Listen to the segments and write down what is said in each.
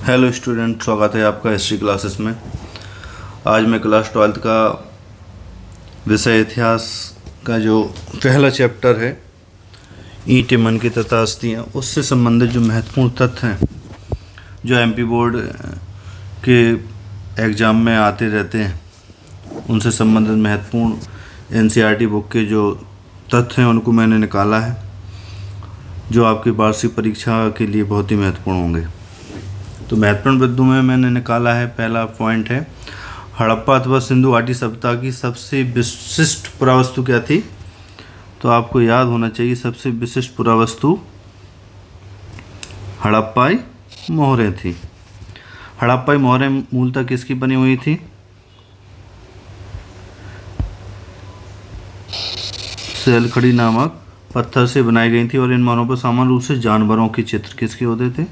Hello student, स्वागत है आपका हिस्ट्री क्लासेस में। आज मैं क्लास 12th का विषय इतिहास का जो पहला चैप्टर है ईंटें मन की तथा अस्थियाँ, उससे संबंधित जो महत्वपूर्ण तथ्य हैं जो एमपी बोर्ड के एग्ज़ाम में आते रहते हैं, उनसे संबंधित महत्वपूर्ण एनसीईआरटी बुक के जो तथ्य हैं उनको मैंने निकाला है, जो आपकी वार्षिक परीक्षा के लिए बहुत ही महत्वपूर्ण होंगे। तो महत्वपूर्ण बिंदु में मैंने निकाला है, पहला पॉइंट है हड़प्पा अथवा सिंधु घाटी सभ्यता की सबसे विशिष्ट पुरावस्तु क्या थी। तो आपको याद होना चाहिए सबसे विशिष्ट पुरावस्तु हड़प्पाई मोहरें थी। हड़प्पाई मोहरें मूलतः किसकी बनी हुई थी? सैलखड़ी नामक पत्थर से बनाई गई थी और इन मोहरों पर सामान्य रूप से जानवरों के चित्र किसके होते थे?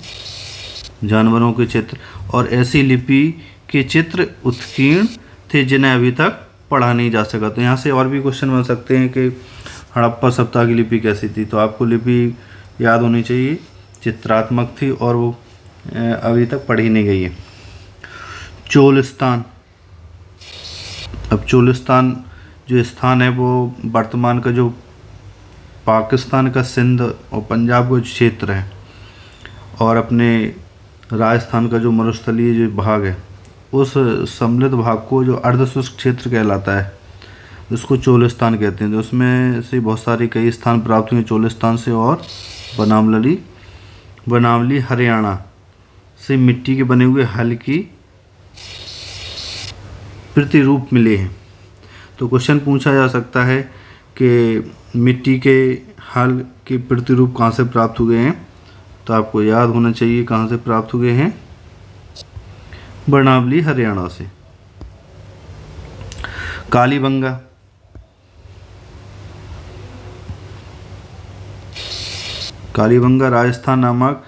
जानवरों के चित्र। और ऐसी लिपि के चित्र उत्कीर्ण थे जिन्हें अभी तक पढ़ा नहीं जा सका। तो यहाँ से और भी क्वेश्चन बन सकते हैं कि हड़प्पा सभ्यता की लिपि कैसी थी। तो आपको लिपि याद होनी चाहिए, चित्रात्मक थी और वो अभी तक पढ़ी नहीं गई है। चोलिस्तान। अब चोलिस्तान जो स्थान है वो वर्तमान का जो पाकिस्तान का सिंध और पंजाब का क्षेत्र है और अपने राजस्थान का जो मरुस्थलीय जो भाग है उस समृद्ध भाग को जो अर्धशुष्क क्षेत्र कहलाता है, उसको चोलिस्तान कहते हैं। तो उसमें से बहुत सारे कई स्थान प्राप्त हुए चोलिस्तान से। और बनावली हरियाणा से मिट्टी के बने हुए हल की प्रतिरूप मिले हैं। तो क्वेश्चन पूछा जा सकता है कि मिट्टी के हल के प्रतिरूप कहाँ से प्राप्त हुए हैं। तो आपको याद होना चाहिए कहाँ से प्राप्त हुए हैं, बनावली हरियाणा से। कालीबंगा। कालीबंगा राजस्थान नामक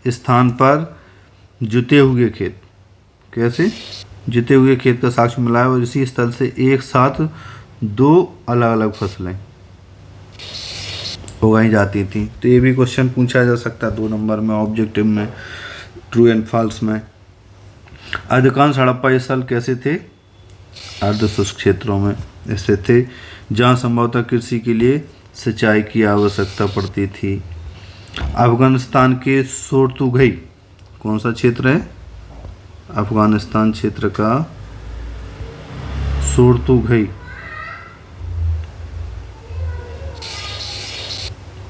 स्थान पर जुते हुए खेत, कैसे जुते हुए खेत का साक्ष्य मिला है और इसी स्थल से एक साथ दो अलग अलग फसलें उगाई जाती थी। तो ये भी क्वेश्चन पूछा जा सकता है 2 नंबर में, ऑब्जेक्टिव में, ट्रू एंड फॉल्स में। अधिकांश हड़प्पा स्थल कैसे थे? अर्धशुष्क क्षेत्रों में स्थित थे जहाँ संभवतः कृषि के लिए सिंचाई की आवश्यकता पड़ती थी। अफगानिस्तान के सोर्तुगई कौन सा क्षेत्र है? अफगानिस्तान क्षेत्र का सोर्तुगई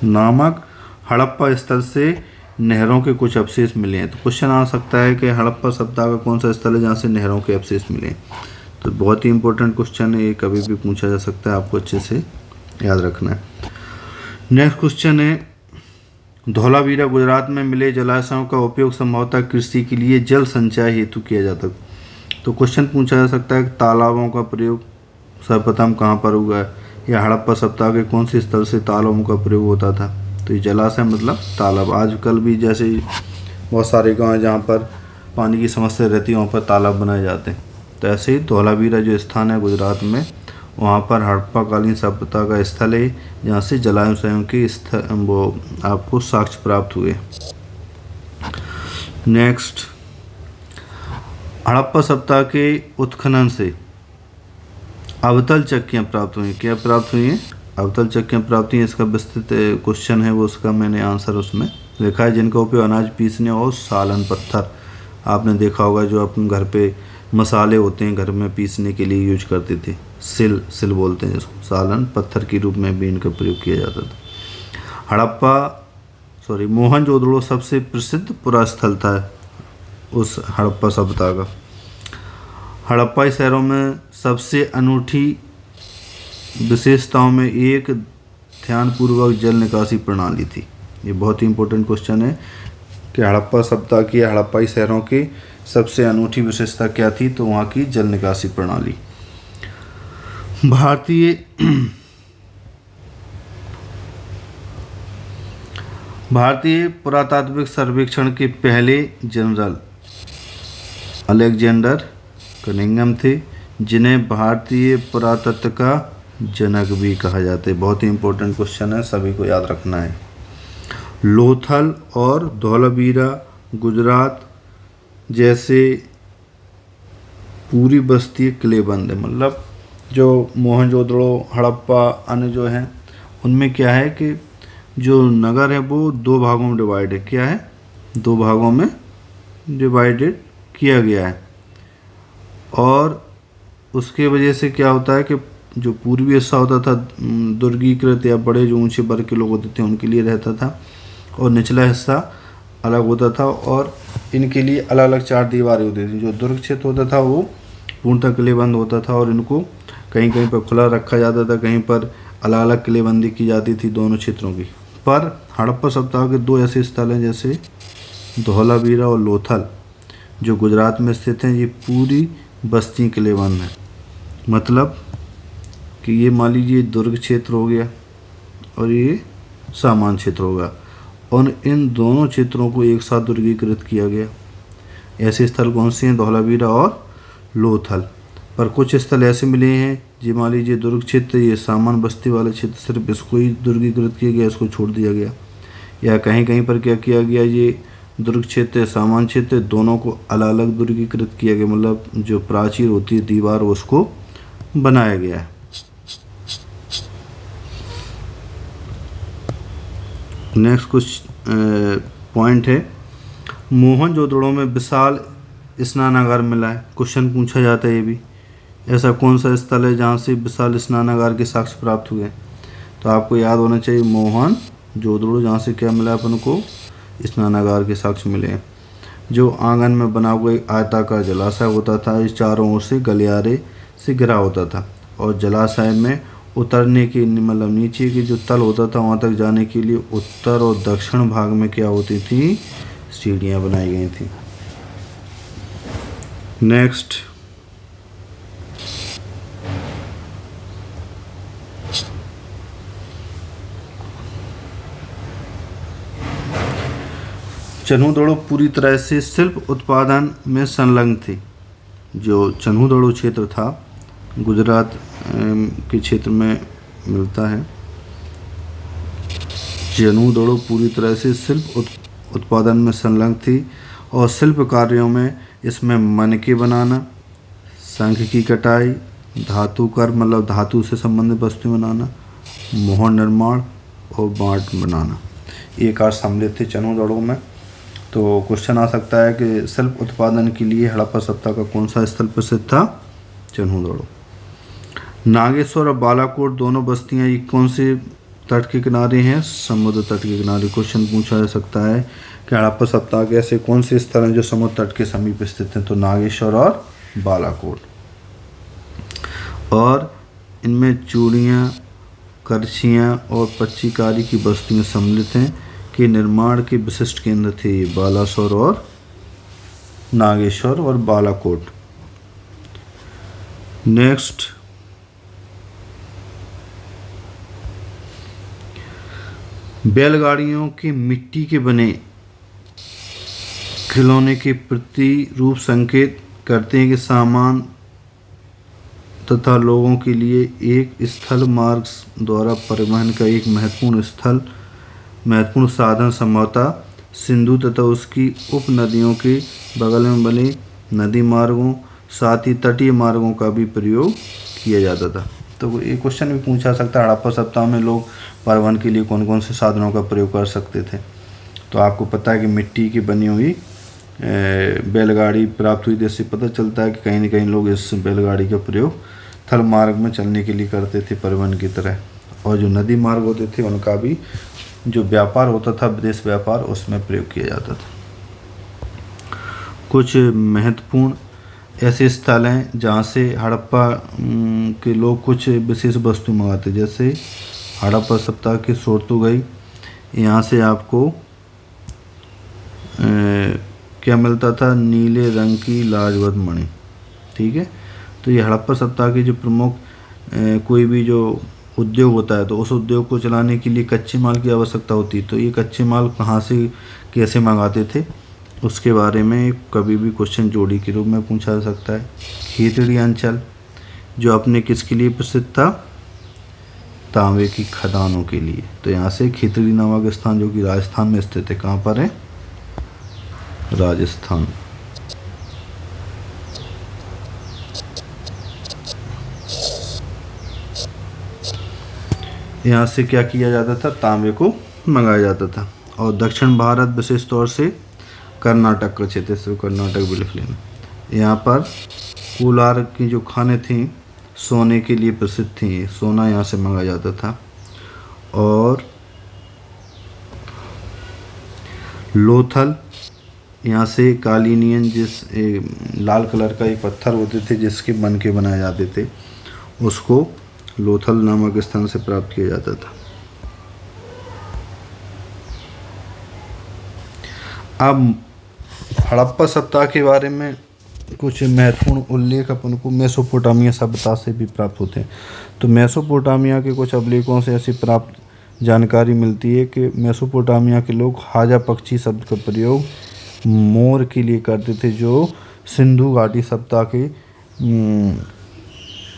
नामक हड़प्पा स्थल से नहरों के कुछ अवशेष मिले हैं। तो क्वेश्चन आ सकता है कि हड़प्पा सभ्यता का कौन सा स्थल है जहाँ से नहरों के अवशेष मिले। तो बहुत ही इंपॉर्टेंट क्वेश्चन है, ये कभी भी पूछा जा सकता है, आपको अच्छे से याद रखना है। नेक्स्ट क्वेश्चन है धौलावीरा गुजरात में मिले जलाशयों का उपयोग संभवतः कृषि के लिए जल संचय हेतु किया जाता। तो क्वेश्चन पूछा जा सकता है तालाबों का प्रयोग सर्वप्रथम कहाँ पर हुआ है, या हड़प्पा सभ्यता के कौन से स्थल से तालाबों का प्रयोग होता था। तो ये जलाशय मतलब तालाब। आजकल भी जैसे बहुत सारे गाँव हैं जहाँ पर पानी की समस्या रहती है, वहाँ पर तालाब बनाए जाते हैं। तो ऐसे ही धौलावीरा जो स्थान है गुजरात में, वहाँ पर हड़प्पा कालीन सभ्यता का स्थल है जहाँ से जलाशयों के वो आपको साक्ष्य प्राप्त हुए। नेक्स्ट, हड़प्पा सभ्यता के उत्खनन से अवतल चक्कियाँ प्राप्त हुई। क्या प्राप्त हुई हैं? अवतल चक्कियाँ प्राप्त हुई। इसका विस्तृत क्वेश्चन है वो, उसका मैंने आंसर उसमें लिखा है। जिनका उपयोग अनाज पीसने और सालन पत्थर, आपने देखा होगा जो अपन घर पे मसाले होते हैं घर में पीसने के लिए यूज करते थे, सिल बोलते हैं जिसको, सालन पत्थर के रूप में भी इनका प्रयोग किया जाता था। मोहनजोदड़ो सबसे प्रसिद्ध पुरास्थल था उस हड़प्पा सभ्यता का। हड़प्पाई शहरों में सबसे अनूठी विशेषताओं में एक ध्यानपूर्वक जल निकासी प्रणाली थी। ये बहुत ही इंपॉर्टेंट क्वेश्चन है कि हड़प्पा सभ्यता की हड़प्पाई शहरों की सबसे अनूठी विशेषता क्या थी। तो वहाँ की जल निकासी प्रणाली। भारतीय पुरातात्विक सर्वेक्षण के पहले जनरल अलेक्जेंडर कनिंघम थे, जिन्हें भारतीय पुरातत्व का जनक भी कहा जाता है। बहुत ही इंपॉर्टेंट क्वेश्चन है, सभी को याद रखना है। लोथल और धौलावीरा गुजरात जैसे पूरी बस्ती किलेबंद है, मतलब जो मोहनजोदड़ो, हड़प्पा, अन्य जो हैं उनमें क्या है कि जो नगर है वो दो भागों में डिवाइड है। क्या है? दो भागों में डिवाइडेड किया गया है। और उसके वजह से क्या होता है कि जो पूर्वी हिस्सा होता था दुर्गीकृत या बड़े जो ऊंचे वर्ग के लोग होते थे उनके लिए रहता था, और निचला हिस्सा अलग होता था, और इनके लिए अलग अलग चार दीवारें होती थी। जो दुर्ग क्षेत्र होता था वो पूर्णतः किलेबंद होता था, और इनको कहीं कहीं पर खुला रखा जाता था, कहीं पर अलग अलग किलेबंदी की जाती थी दोनों क्षेत्रों की। पर हड़प्पा सप्ताह के दो ऐसे स्थल हैं जैसे धौलावीरा और लोथल जो गुजरात में स्थित हैं। ये पूरी बस्ती किलेबंद है, मतलब कि ये मान लीजिए दुर्ग क्षेत्र हो गया और ये सामान क्षेत्र होगा, और इन दोनों क्षेत्रों को एक साथ दुर्गीकृत किया गया। ऐसे स्थल कौन से हैं? धौलावीरा और लोथल। पर कुछ स्थल ऐसे मिले हैं जी, मान लीजिए दुर्ग क्षेत्र, ये सामान बस्ती वाला क्षेत्र, सिर्फ इसको ही दुर्गीकृत किया गया, इसको छोड़ दिया गया। या कहीं कहीं पर क्या किया गया, ये दुर्ग क्षेत्र, सामान क्षेत्र, दोनों को अलग अलग दुर्गीकृत किया गया, मतलब जो प्राचीर होती है दीवार उसको बनाया गया है। नेक्स्ट कुछ पॉइंट है, मोहनजोदड़ो में विशाल स्नानागार मिला है। क्वेश्चन पूछा जाता है ये भी, ऐसा कौन सा स्थल है जहाँ से विशाल स्नानागार के साक्ष्य प्राप्त हुए? तो आपको याद होना चाहिए मोहनजोदड़ो, जहाँ से क्या मिला अपन को? स्नानागार के साक्ष्य मिले हैं। जो आंगन में बना हुआ एक आयताकार जलाशय होता था, इस चारों ओर से गलियारे से घिरा होता था, और जलाशय में उतरने के मतलब नीचे की जो तल होता था वहाँ तक जाने के लिए उत्तर और दक्षिण भाग में क्या होती थी? सीढ़ियाँ बनाई गई थी। नेक्स्ट, चन्हूदड़ो पूरी तरह से शिल्प उत्पादन में संलग्न थी। जो चन्हूदड़ो क्षेत्र था गुजरात के क्षेत्र में मिलता है। चन्हूदड़ो पूरी तरह से शिल्प उत्पादन में संलग्न थी, और शिल्प कार्यों में इसमें मनके बनाना, शंख की कटाई, धातु कर्म मतलब धातु से संबंधित वस्तु बनाना, मोहर निर्माण और बाट बनाना, ये कार्य सम्मिलित थे चन्हूदड़ो में। तो क्वेश्चन आ सकता है कि शिल्प उत्पादन के लिए हड़प्पा सप्ताह का कौन सा स्थल प्रसिद्ध था? चन्हूदड़ो। नागेश्वर और बालाकोट दोनों बस्तियां ये कौन से तट के किनारे हैं? समुद्र तट के किनारे। क्वेश्चन पूछा जा सकता है कि हड़प्पा सप्ताह के ऐसे कौन से स्थल हैं जो समुद्र तट के समीप स्थित हैं? तो नागेश्वर और बालाकोट। और इनमें चूड़ियाँ, करछियाँ और पच्चीकारी की बस्तियाँ सम्मिलित हैं के निर्माण के विशिष्ट केंद्र थे बालासोर और नागेश्वर और बालाकोट। नेक्स्ट, बैलगाड़ियों के मिट्टी के बने खिलौने के प्रतिरूप संकेत करते हैं कि सामान तथा लोगों के लिए एक स्थल मार्ग द्वारा परिवहन का एक महत्वपूर्ण साधन संभवतः सिंधु तथा उसकी उप नदियों के बगल में बने नदी मार्गों, साथ ही तटीय मार्गों का भी प्रयोग किया जाता था। तो ये क्वेश्चन भी पूछा सकता है, हड़प्पा सप्ताह में लोग परिवहन के लिए कौन कौन से साधनों का प्रयोग कर सकते थे? तो आपको पता है कि मिट्टी की बनी हुई बैलगाड़ी प्राप्त हुई, जिससे पता चलता है कि कहीं न कहीं लोग इस बैलगाड़ी का प्रयोग थल मार्ग में चलने के लिए करते थे परिवहन की तरह। और जो नदी मार्ग होते थे उनका भी जो व्यापार होता था, विदेश व्यापार, उसमें प्रयोग किया जाता था। कुछ महत्वपूर्ण ऐसे स्थल हैं जहाँ से हड़प्पा के लोग कुछ विशेष वस्तु मंगाते, जैसे हड़प्पा सप्ताह की सोरतुगई, यहाँ से आपको क्या मिलता था? नीले रंग की लाजवंत मणि। ठीक है, तो ये हड़प्पा सप्ताह की जो प्रमुख कोई भी जो उद्योग होता है तो उस उद्योग को चलाने के लिए कच्चे माल की आवश्यकता होती है। तो ये कच्चे माल कहाँ से कैसे मंगाते थे उसके बारे में कभी भी क्वेश्चन जोड़ी के रूप में पूछा जा सकता है। खेतड़ी अंचल जो अपने किसके लिए प्रसिद्ध था? तांबे की खदानों के लिए। तो यहाँ से खेतड़ी नामक स्थान जो कि राजस्थान में स्थित है, कहाँ पर है? राजस्थान। यहाँ से क्या किया जाता था, तांबे को मंगाया जाता था। और दक्षिण भारत विशेष तौर से कर्नाटक का क्षेत्र, से कर्नाटक बिल्कुल यहाँ पर कोलार की जो खाने थी सोने के लिए प्रसिद्ध थी, सोना यहाँ से मंगाया जाता था। और लोथल, यहाँ से कालीनियन लाल कलर का एक पत्थर होते थे जिसके बन के बनाए जाते थे, उसको लोथल नामक स्थान से प्राप्त किया जाता था। अब हड़प्पा सभ्यता के बारे में कुछ महत्वपूर्ण उल्लेख अपन को मेसोपोटामिया सभ्यता से भी प्राप्त होते हैं। तो मेसोपोटामिया के कुछ अभिलेखों से ऐसी प्राप्त जानकारी मिलती है कि मेसोपोटामिया के लोग हाजा पक्षी शब्द का प्रयोग मोर के लिए करते थे, जो सिंधु घाटी सभ्यता के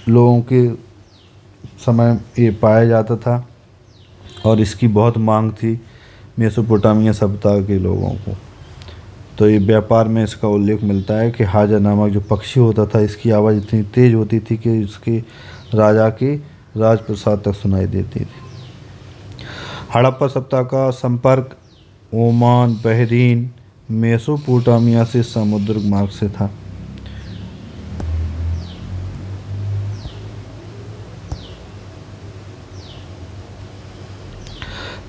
लोगों के समय ये पाया जाता था और इसकी बहुत मांग थी मेसोपोटामिया सभ्यता के लोगों को। तो ये व्यापार में इसका उल्लेख मिलता है कि हाजा नामक जो पक्षी होता था, इसकी आवाज़ इतनी तेज़ होती थी कि इसके राजा के राजप्रसाद तक सुनाई देती थी। हड़प्पा सभ्यता का संपर्क ओमान, बहरीन, मेसोपोटामिया से समुद्र मार्ग से था।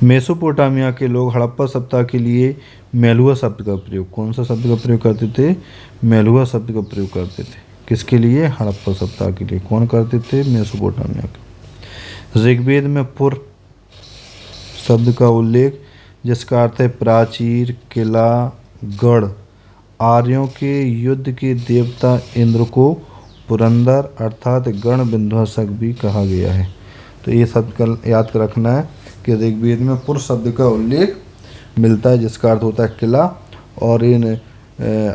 मेसोपोटामिया के लोग हड़प्पा सभ्यता के लिए मेलुआ शब्द का प्रयोग, कौन सा शब्द का प्रयोग करते थे, मेलुआ शब्द का प्रयोग करते थे। किसके लिए, हड़प्पा सभ्यता के लिए। कौन करते थे, मेसोपोटामिया के। ऋग्वेद में पुर शब्द का उल्लेख, जिसका अर्थ है प्राचीर, किला, गढ़। आर्यों के युद्ध के देवता इंद्र को पुरंदर अर्थात गण विध्वंसक भी कहा गया है। तो ये शब्द याद रखना है कि ऋग्वेद में पुर शब्द का उल्लेख मिलता है, जिसका अर्थ होता है किला। और इन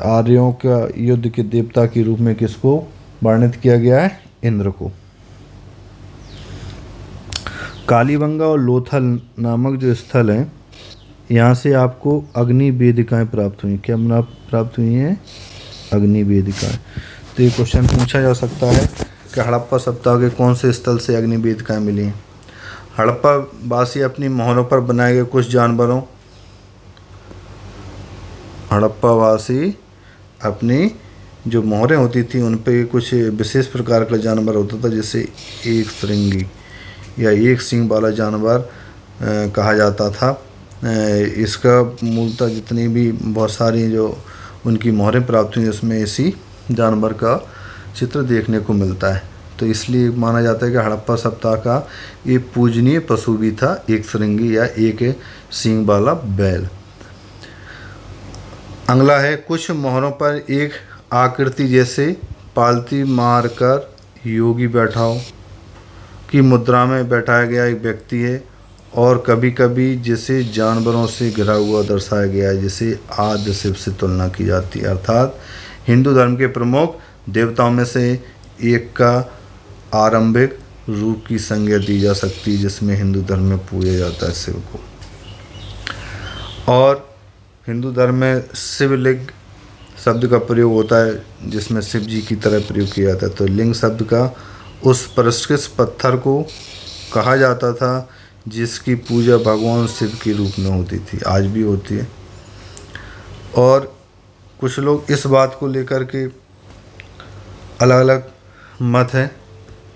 आर्यों का युद्ध के देवता के रूप में किसको वर्णित किया गया है, इंद्र को। कालीबंगा और लोथल नामक जो स्थल हैं, यहाँ से आपको अग्नि वेदिकाएँ प्राप्त हुई। क्या प्राप्त हुई हैं, अग्नि वेदिकाएँ। तो ये क्वेश्चन पूछा जा सकता है कि हड़प्पा सभ्यता के कौन से स्थल से अग्नि वेदिकाएँ मिली। हड़प्पा वासी अपनी मोहरों पर बनाए गए कुछ जानवरों, हड़प्पा वासी अपनी जो मोहरें होती थी उन पे कुछ विशेष प्रकार का जानवर होता था, जिसे एक श्रृंगी या एक सींग वाला जानवर कहा जाता था। इसका मूलतः जितनी भी बहुत सारी जो उनकी मोहरें प्राप्त हुई उसमें इसी जानवर का चित्र देखने को मिलता है। तो इसलिए माना जाता है कि हड़प्पा सभ्यता का ये पूजनीय पशु भी था, एक श्रृंगी या एक सींग वाला बैल। अगला है, कुछ मोहरों पर एक आकृति जैसे पालती मारकर योगी बैठाओ की मुद्रा में बैठाया गया एक व्यक्ति है, और कभी कभी जिसे जानवरों से घिरा हुआ दर्शाया गया है, जिसे आदि शिव से तुलना की जाती है। अर्थात हिंदू धर्म के प्रमुख देवताओं में से एक का आरंभिक रूप की संज्ञा दी जा सकती है, जिसमें हिंदू धर्म में पूजा जाता है शिव को। और हिंदू धर्म में शिवलिंग शब्द का प्रयोग होता है, जिसमें शिव जी की तरह प्रयोग किया जाता है। तो लिंग शब्द का उस परिष्कृत पत्थर को कहा जाता था जिसकी पूजा भगवान शिव के रूप में होती थी, आज भी होती है। और कुछ लोग इस बात को लेकर के अलग अलग मत हैं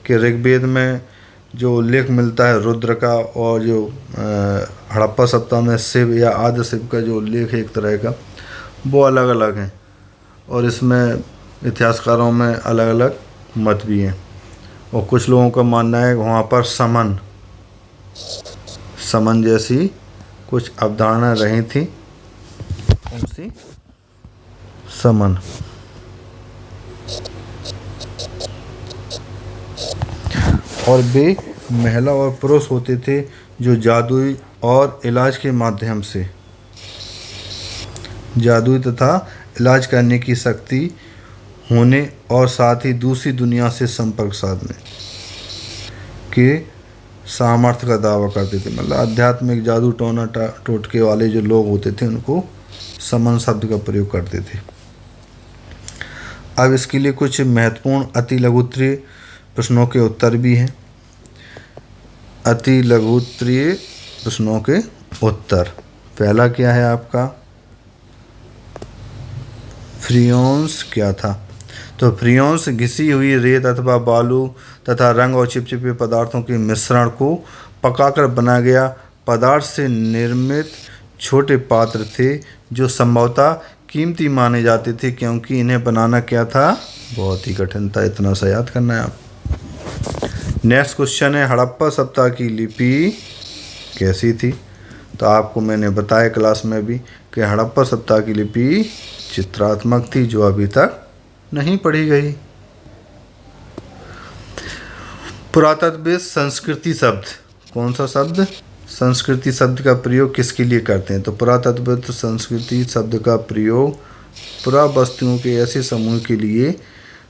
कि ऋग्वेद में जो उल्लेख मिलता है रुद्र का, और जो हड़प्पा सभ्यता में शिव या आदि शिव का जो उल्लेख है एक तरह का, वो अलग अलग हैं। और इसमें इतिहासकारों में अलग अलग मत भी हैं। और कुछ लोगों का मानना है कि वहाँ पर समन जैसी कुछ अवधारणा रही थी। कौन सी, समन। और वे महिला और पुरुष होते थे जो जादुई और इलाज के माध्यम से, जादुई तथा इलाज करने की शक्ति होने और साथ ही दूसरी दुनिया से संपर्क साधने के सामर्थ्य का दावा करते थे। मतलब आध्यात्मिक जादू टोना टोटके वाले जो लोग होते थे उनको समन शब्द का प्रयोग करते थे। अब इसके लिए कुछ महत्वपूर्ण अति लघुत्तरीय प्रश्नों के उत्तर भी हैं। अति लघुत्तरीय प्रश्नों के उत्तर। पहला क्या है आपका, फ्रियोंस क्या था? तो फ्रियोंस घिसी हुई रेत अथवा बालू तथा रंग और चिपचिपे पदार्थों के मिश्रण को पकाकर बनाया गया पदार्थ से निर्मित छोटे पात्र थे, जो संभवतः कीमती माने जाते थे, क्योंकि इन्हें बनाना क्या था, बहुत ही कठिन था। इतना सा याद करना है आप। नेक्स्ट क्वेश्चन है, हड़प्पा सभ्यता की लिपि कैसी थी? तो आपको मैंने बताया क्लास में भी कि हड़प्पा सभ्यता की लिपि चित्रात्मक थी, जो अभी तक नहीं पढ़ी गई। पुरातत्वविद संस्कृति शब्द, कौन सा शब्द, संस्कृति शब्द का प्रयोग किसके लिए करते हैं? तो पुरातत्वविद संस्कृति शब्द का प्रयोग पुरावस्तुओं के ऐसे समूह के लिए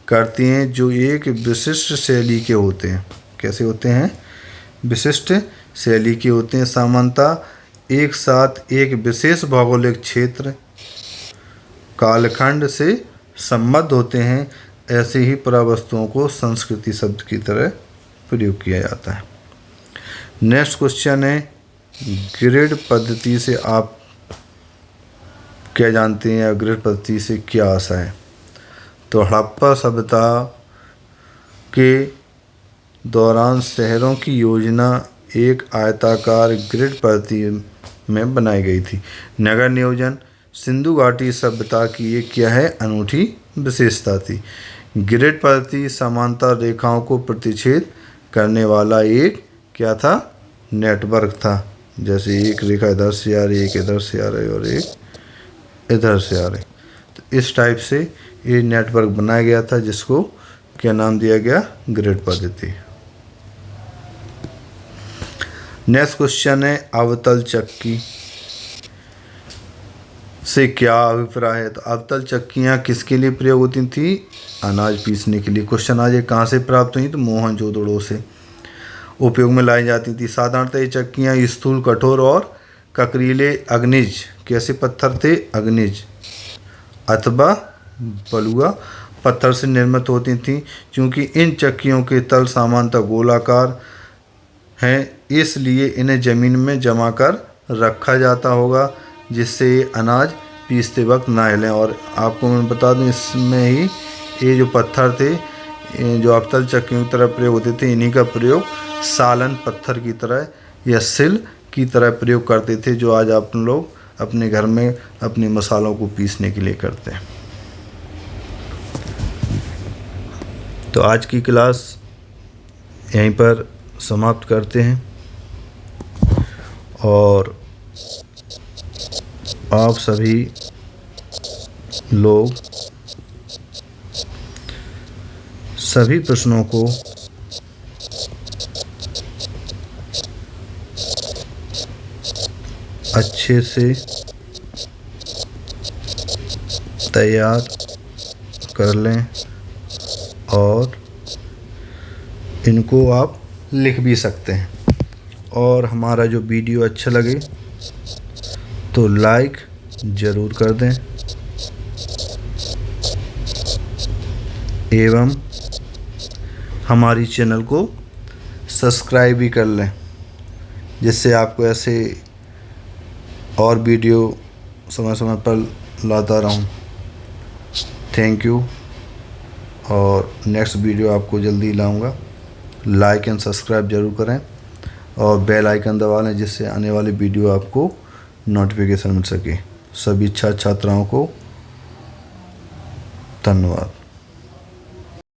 करते हैं जो एक विशिष्ट शैली के होते हैं। कैसे होते हैं? विशिष्ट शैली के होते हैं। सामान्यतः एक साथ एक विशेष भौगोलिक क्षेत्र कालखंड से संबद्ध होते हैं। ऐसे ही पुरावस्तुओं को संस्कृति शब्द की तरह प्रयोग किया जाता है। नेक्स्ट क्वेश्चन है, ग्रिड पद्धति से आप क्या जानते हैं या ग्रिड पद्धति से क्या आशा है? तो हड़प्पा सभ्यता के दौरान शहरों की योजना एक आयताकार ग्रिड पद्धति में बनाई गई थी। नगर नियोजन सिंधु घाटी सभ्यता की एक क्या है, अनूठी विशेषता थी। ग्रिड पद्धति समांतर रेखाओं को प्रतिच्छेद करने वाला एक क्या था, नेटवर्क था। जैसे एक रेखा इधर से आ रही है, एक इधर से आ रही है और एक इधर से आ रही। तो इस टाइप से ये नेटवर्क बनाया गया था, जिसको क्या नाम दिया गया, ग्रिड पद्धति। नेक्स्ट क्वेश्चन है, अवतल चक्की से क्या अभिप्राय है? तो अवतल चक्कियाँ किसके लिए प्रयोग होती थी? अनाज पीसने के लिए। क्वेश्चन आज ये कहाँ से प्राप्त हुई? तो मोहनजोदड़ो से उपयोग में लाई जाती थी। साधारणतः ये चक्कियाँ स्थूल, कठोर और ककरीले अग्निज, कैसे पत्थर थे, अग्निज अथवा बलुआ पत्थर से निर्मित होती थीं। क्योंकि इन चक्कियों के तल सामान्यतः गोलाकार हैं, इसलिए इन्हें ज़मीन में जमा कर रखा जाता होगा, जिससे ये अनाज पीसते वक्त ना हिले। और आपको मैं बता दूं, इसमें ही ये जो पत्थर थे, जो अवतल चक्कियों की तरह प्रयोग होते थे, इन्हीं का प्रयोग सालन पत्थर की तरह या सिल की तरह प्रयोग करते थे, जो आज आप लोग अपने घर में अपने मसालों को पीसने के लिए करते हैं। तो आज की क्लास यहीं पर समाप्त करते हैं और आप सभी लोग सभी प्रश्नों को अच्छे से तैयार कर लें और इनको आप लिख भी सकते हैं। और हमारा जो वीडियो अच्छा लगे तो लाइक ज़रूर कर दें एवं हमारी चैनल को सब्सक्राइब भी कर लें, जिससे आपको ऐसे और वीडियो समय समय पर लाता रहूं। थैंक यू, और नेक्स्ट वीडियो आपको जल्दी लाऊंगा। लाइक एंड सब्सक्राइब ज़रूर करें और बेल आइकन दबा लें, जिससे आने वाली वीडियो आपको नोटिफिकेशन मिल सके। सभी छात्राओं को धन्यवाद।